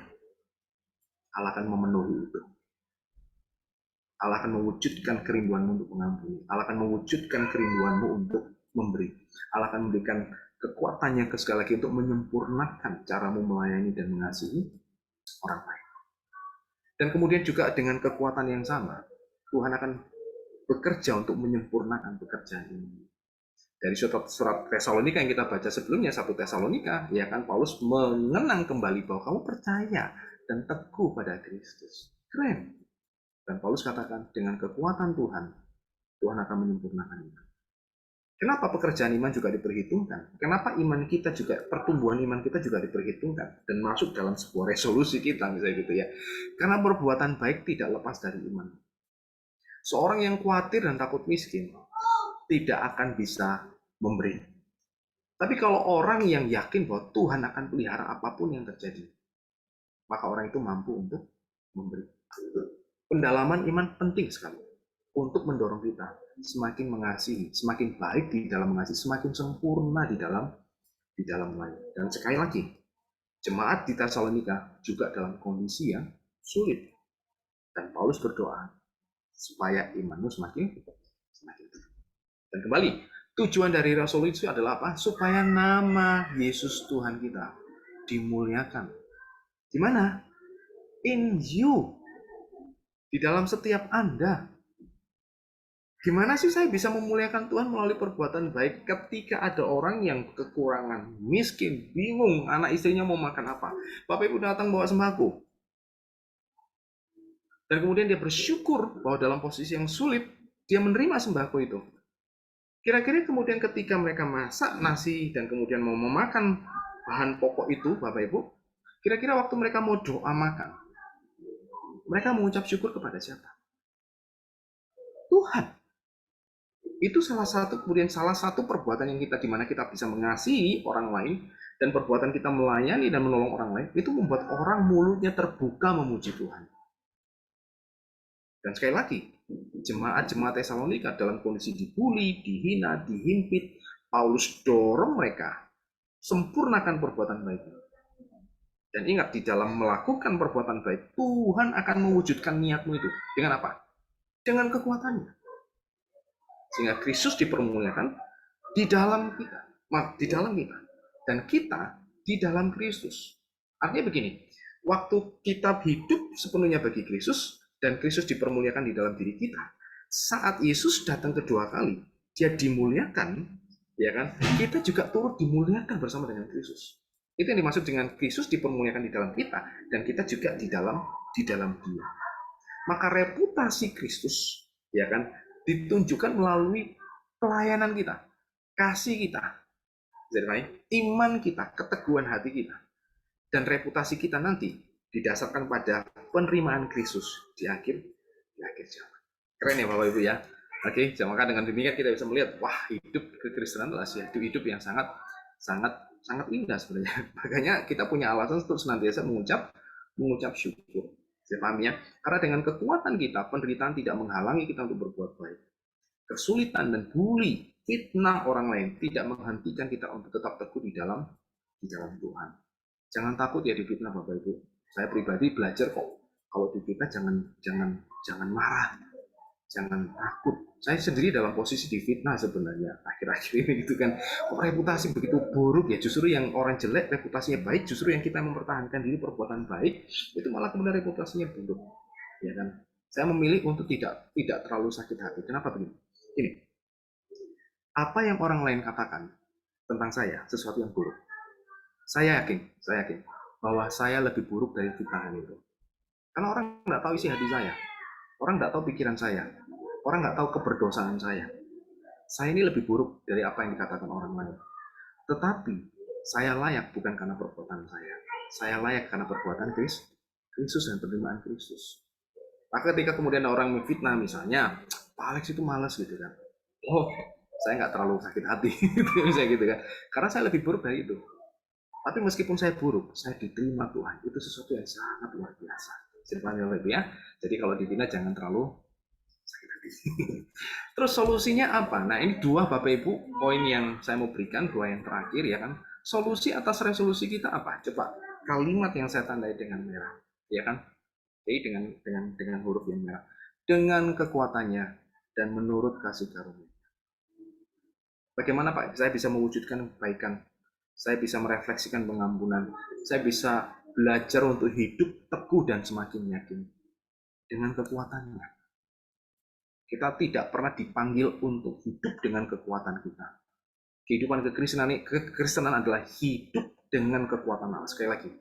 Allah akan memenuhi itu. Allah akan mewujudkan kerinduanmu untuk mengampuni. Allah akan mewujudkan kerinduanmu untuk memberi. Allah akan memberikan kekuatannya ke sekali lagi untuk menyempurnakan caramu melayani dan mengasihi orang lain. Dan kemudian juga dengan kekuatan yang sama, Tuhan akan bekerja untuk menyempurnakan pekerjaan ini. Dari surat Tesalonika yang kita baca sebelumnya, 1 Tesalonika, ya kan, Paulus mengenang kembali bahwa kamu percaya dan teguh pada Kristus. Keren. Dan Paulus katakan, dengan kekuatan Tuhan, Tuhan akan menyempurnakan itu. Kenapa pekerjaan iman juga diperhitungkan? Kenapa iman kita juga, pertumbuhan iman kita juga diperhitungkan dan masuk dalam sebuah resolusi kita, misalnya gitu ya. Karena perbuatan baik tidak lepas dari iman. Seorang yang khawatir dan takut miskin tidak akan bisa memberi. Tapi kalau orang yang yakin bahwa Tuhan akan pelihara apapun yang terjadi, maka orang itu mampu untuk memberi. Pendalaman iman penting sekali untuk mendorong kita semakin mengasihi, semakin baik di dalam mengasihi, semakin sempurna di dalam lain. Dan sekali lagi, jemaat di Tesalonika juga dalam kondisi yang sulit. Dan Paulus berdoa supaya imanmu semakin tinggi. Dan kembali, tujuan dari Rasul itu adalah apa? Supaya nama Yesus Tuhan kita dimuliakan. Di mana? In you. Di dalam setiap Anda. Gimana sih saya bisa memuliakan Tuhan melalui perbuatan baik ketika ada orang yang kekurangan, miskin, bingung, anak istrinya mau makan apa. Bapak Ibu datang bawa sembako. Dan kemudian dia bersyukur bahwa dalam posisi yang sulit, dia menerima sembako itu. Kira-kira kemudian ketika mereka masak nasi dan kemudian mau memakan bahan pokok itu, Bapak Ibu, kira-kira waktu mereka mau doa makan, mereka mengucap syukur kepada siapa? Tuhan. Itu salah satu perbuatan yang kita, di mana kita bisa mengasihi orang lain, dan perbuatan kita melayani dan menolong orang lain, itu membuat orang mulutnya terbuka memuji Tuhan. Dan sekali lagi, jemaat-jemaat Tesalonika dalam kondisi dibully, dihina, dihimpit, Paulus dorong mereka sempurnakan perbuatan baik. Dan ingat, di dalam melakukan perbuatan baik, Tuhan akan mewujudkan niatmu itu. Dengan apa? Dengan kekuatannya. Sehingga Kristus dipermuliakan di dalam kita. Dan kita di dalam Kristus. Artinya begini, waktu kita hidup sepenuhnya bagi Kristus, dan Kristus dipermuliakan di dalam diri kita, saat Yesus datang kedua kali, dia dimuliakan, ya kan? Kita juga turut dimuliakan bersama dengan Kristus. Itu yang dimaksud dengan Kristus dipermuliakan di dalam kita, dan kita juga di dalam Dia. Maka reputasi Kristus, ya kan, ditunjukkan melalui pelayanan kita, kasih kita, iman kita, keteguhan hati kita, dan reputasi kita nanti didasarkan pada penerimaan Kristus di akhir zaman. Keren ya Bapak Ibu ya. Oke, maka dengan demikian kita bisa melihat, wah, hidup kekristenan adalah hidup yang sangat indah sebenarnya. Makanya kita punya alasan untuk senantiasa mengucap syukur. Saya paham ya. Karena dengan kekuatan kita, penderitaan tidak menghalangi kita untuk berbuat baik. Kesulitan dan bully, fitnah orang lain tidak menghentikan kita untuk tetap teguh di dalam Tuhan. Jangan takut ya difitnah Bapak Ibu. Saya pribadi belajar kok. Kalau difitnah jangan marah, jangan takut. Saya sendiri dalam posisi difitnah sebenarnya akhir-akhir ini gitu kan. Kok reputasi begitu buruk ya? Justru yang orang jelek reputasinya baik, justru yang kita mempertahankan diri perbuatan baik itu malah kemudian reputasinya buruk. Ya kan? Saya memilih untuk tidak terlalu sakit hati. Kenapa begini? Ini. Apa yang orang lain katakan tentang saya sesuatu yang buruk. Saya yakin bahwa saya lebih buruk dari fitnahan itu. Karena orang nggak tahu isi hati saya, orang nggak tahu pikiran saya, orang nggak tahu keberdosaan saya. Saya ini lebih buruk dari apa yang dikatakan orang lain. Tetapi Saya layak bukan karena perbuatan saya. Saya layak karena perbuatan Kristus dan penerimaan Kristus. Maka ketika kemudian orang memfitnah misalnya, Pak Alex itu malas gitu kan. Oh, saya nggak terlalu sakit hati, misalnya gitu kan. Karena saya lebih buruk dari itu. Tapi meskipun saya buruk, saya diterima Tuhan. Itu sesuatu yang sangat luar biasa. Ceritanya lebih ya. Jadi kalau dibina jangan terlalu sakit hati. Terus solusinya apa? Nah ini dua Bapak Ibu poin yang saya mau berikan, dua yang terakhir ya kan. Solusi atas resolusi kita apa? Coba kalimat yang saya tandai dengan merah, ya kan? Jadi dengan huruf yang merah. Dengan kekuatannya dan menurut kasih karunia. Bagaimana Pak saya bisa mewujudkan kebaikan? Saya bisa merefleksikan pengampunan. Saya bisa belajar untuk hidup teguh dan semakin yakin dengan kekuatannya. Kita tidak pernah dipanggil untuk hidup dengan kekuatan kita. Kehidupan kekristenan adalah hidup dengan kekuatan Allah. Sekali lagi,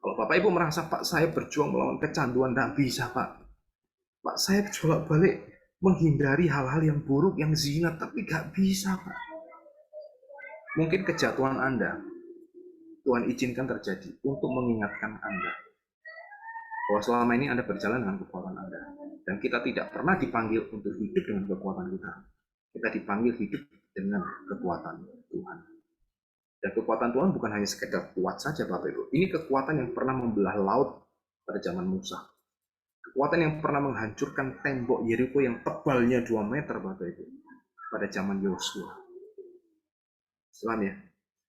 kalau Bapak Ibu merasa, Pak saya berjuang melawan kecanduan, tidak bisa Pak. Pak saya bolak balik menghindari hal-hal yang buruk, yang zina, tapi nggak bisa Pak. Mungkin kejatuhan Anda Tuhan izinkan terjadi untuk mengingatkan Anda bahwa selama ini Anda berjalan dengan kekuatan Anda. Dan kita tidak pernah dipanggil untuk hidup dengan kekuatan kita. Kita dipanggil hidup dengan kekuatan Tuhan. Dan kekuatan Tuhan bukan hanya sekedar kuat saja Bapak Ibu. Ini kekuatan yang pernah membelah laut pada zaman Musa. Kekuatan yang pernah menghancurkan tembok Yeriko yang tebalnya 2 meter Bapak Ibu pada zaman Yosua. Selam ya.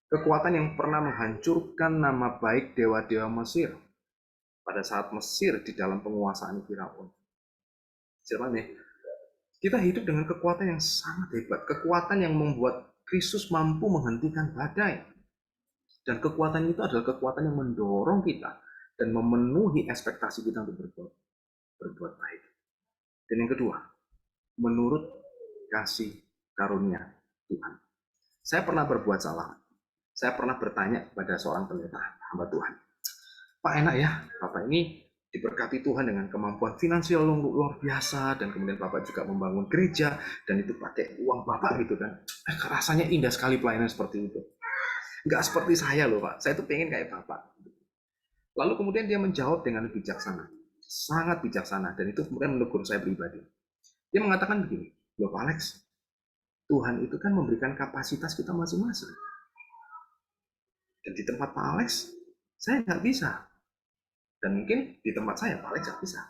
Kekuatan yang pernah menghancurkan nama baik dewa-dewa Mesir pada saat Mesir di dalam penguasaan Firaun. Selam ya. Kita hidup dengan kekuatan yang sangat hebat, kekuatan yang membuat Kristus mampu menghentikan badai. Dan kekuatan itu adalah kekuatan yang mendorong kita dan memenuhi ekspektasi kita untuk berbuat baik. Dan yang kedua, menurut kasih karunia Tuhan. Saya pernah berbuat salah. Saya pernah bertanya kepada seorang pendeta hamba Tuhan. Pak enak ya, Bapak ini diberkati Tuhan dengan kemampuan finansial luar biasa, dan kemudian Bapak juga membangun gereja, dan itu pakai uang Bapak gitu kan. Rasanya indah sekali pelayanan seperti itu. Nggak seperti saya loh Pak, saya tuh pengen kayak Bapak. Lalu kemudian dia menjawab dengan bijaksana, sangat bijaksana, dan itu kemudian menegur saya pribadi. Dia mengatakan begini, loh Pak Alex, Tuhan itu kan memberikan kapasitas kita masing-masing. Dan di tempat Pak Alex, saya nggak bisa. Dan mungkin di tempat saya, Pak Alex nggak bisa.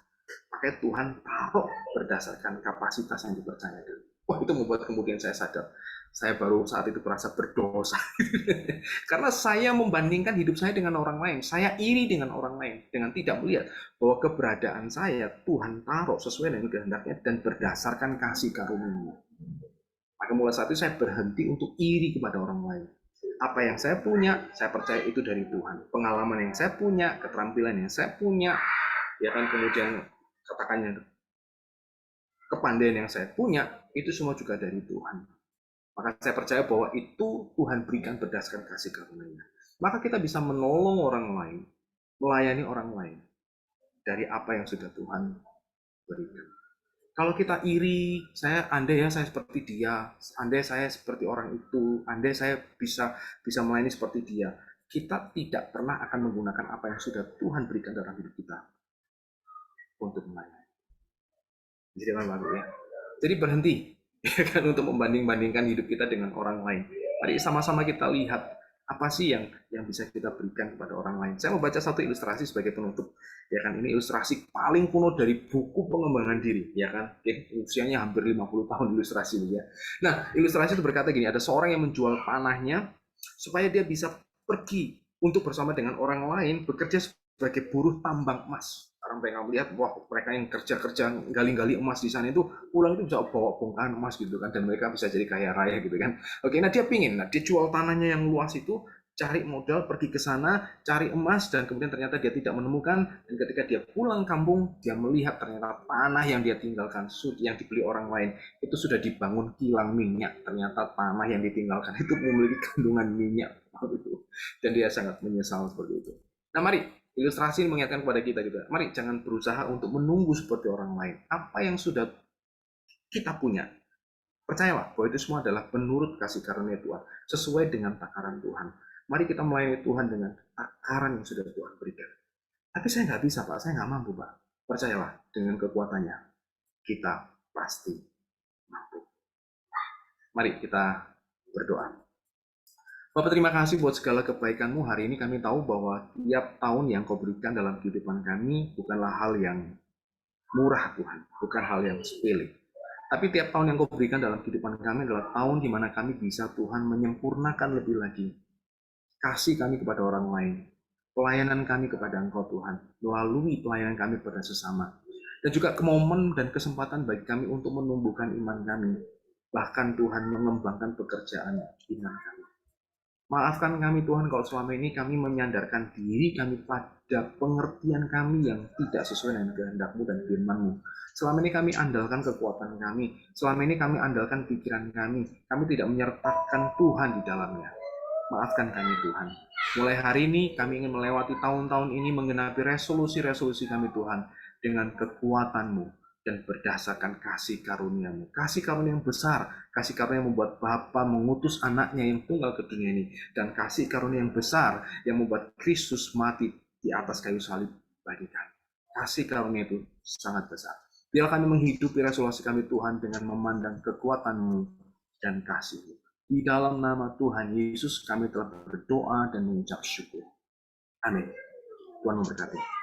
Pakai Tuhan taruh berdasarkan kapasitas yang dipercayakan. Wah, itu membuat kemudian saya sadar. Saya baru saat itu merasa berdosa. Karena saya membandingkan hidup saya dengan orang lain. Saya iri dengan orang lain. Dengan tidak melihat bahwa keberadaan saya, Tuhan taruh sesuai dengan kehendaknya dan berdasarkan kasih karunia. Maka mulai saat itu saya berhenti untuk iri kepada orang lain. Apa yang saya punya, saya percaya itu dari Tuhan. Pengalaman yang saya punya, keterampilan yang saya punya, ya kan, kemudian katakannya kepandaian yang saya punya, itu semua juga dari Tuhan. Maka saya percaya bahwa itu Tuhan berikan berdasarkan kasih karunia. Maka kita bisa menolong orang lain, melayani orang lain dari apa yang sudah Tuhan berikan. Kalau kita iri, andai ya saya seperti dia, andai saya seperti orang itu, andai saya bisa melayani seperti dia, kita tidak pernah akan menggunakan apa yang sudah Tuhan berikan dalam hidup kita untuk melayani. Jadi ya. Jadi berhenti ya kan, untuk membanding-bandingkan hidup kita dengan orang lain. Mari sama-sama kita lihat apa sih yang bisa kita berikan kepada orang lain. Saya mau baca satu ilustrasi sebagai penutup. Ya kan, ini ilustrasi paling kuno dari buku pengembangan diri, ya kan. Usianya hampir 50 tahun ilustrasi ini ya. Nah, ilustrasi itu berkata gini, ada seorang yang menjual panahnya supaya dia bisa pergi untuk bersama dengan orang lain bekerja sebagai buruh tambang emas. Orang pengen lihat, wah mereka yang kerja-kerja gali-gali emas di sana itu pulang itu bisa bawa bongkahan emas gitu kan, dan mereka bisa jadi kaya raya gitu kan. Oke, nah dia jual tanahnya yang luas itu, cari modal, pergi ke sana, cari emas, dan kemudian ternyata dia tidak menemukan, dan ketika dia pulang kampung, dia melihat ternyata tanah yang dia tinggalkan, yang dibeli orang lain, itu sudah dibangun kilang minyak. Ternyata tanah yang ditinggalkan itu memiliki kandungan minyak. Dan dia sangat menyesal seperti itu. Nah mari, ilustrasi ini mengingatkan kepada kita juga, mari jangan berusaha untuk menunggu seperti orang lain. Apa yang sudah kita punya, percayalah bahwa itu semua adalah menurut kasih karunia Tuhan, sesuai dengan takaran Tuhan. Mari kita melayani Tuhan dengan takaran yang sudah Tuhan berikan. Tapi saya nggak bisa, Pak. Saya nggak mampu, Pak. Percayalah, dengan kekuatannya, kita pasti mampu. Mari kita berdoa. Bapak, terima kasih buat segala kebaikan-Mu. Hari ini kami tahu bahwa tiap tahun yang Kau berikan dalam kehidupan kami bukanlah hal yang murah, Tuhan. Bukan hal yang sepele. Tapi tiap tahun yang Kau berikan dalam kehidupan kami adalah tahun di mana kami bisa, Tuhan, menyempurnakan lebih lagi kasih kami kepada orang lain, pelayanan kami kepada Engkau, Tuhan, melalui pelayanan kami kepada sesama. Dan juga momen dan kesempatan bagi kami untuk menumbuhkan iman kami, bahkan Tuhan mengembangkan pekerjaan iman kami. Maafkan kami Tuhan kalau selama ini kami menyandarkan diri kami pada pengertian kami yang tidak sesuai dengan kehendak-Mu dan firman-Mu. Selama ini kami andalkan kekuatan kami, selama ini kami andalkan pikiran kami tidak menyertakan Tuhan di dalamnya. Maafkan kami Tuhan. Mulai hari ini kami ingin melewati tahun-tahun ini menggenapi resolusi-resolusi kami Tuhan dengan kekuatan-Mu dan berdasarkan kasih karunia-Mu. Kasih karunia yang besar, kasih karunia yang membuat Bapa mengutus anaknya yang tunggal ke dunia ini, dan kasih karunia yang besar yang membuat Kristus mati di atas kayu salib bagi kami. Kasih karunia itu sangat besar. Biar kami menghidupi resolusi kami Tuhan dengan memandang kekuatan-Mu dan kasih-Mu. Di dalam nama Tuhan Yesus kami telah berdoa dan mengucap syukur. Amin. Tuhan memberkati.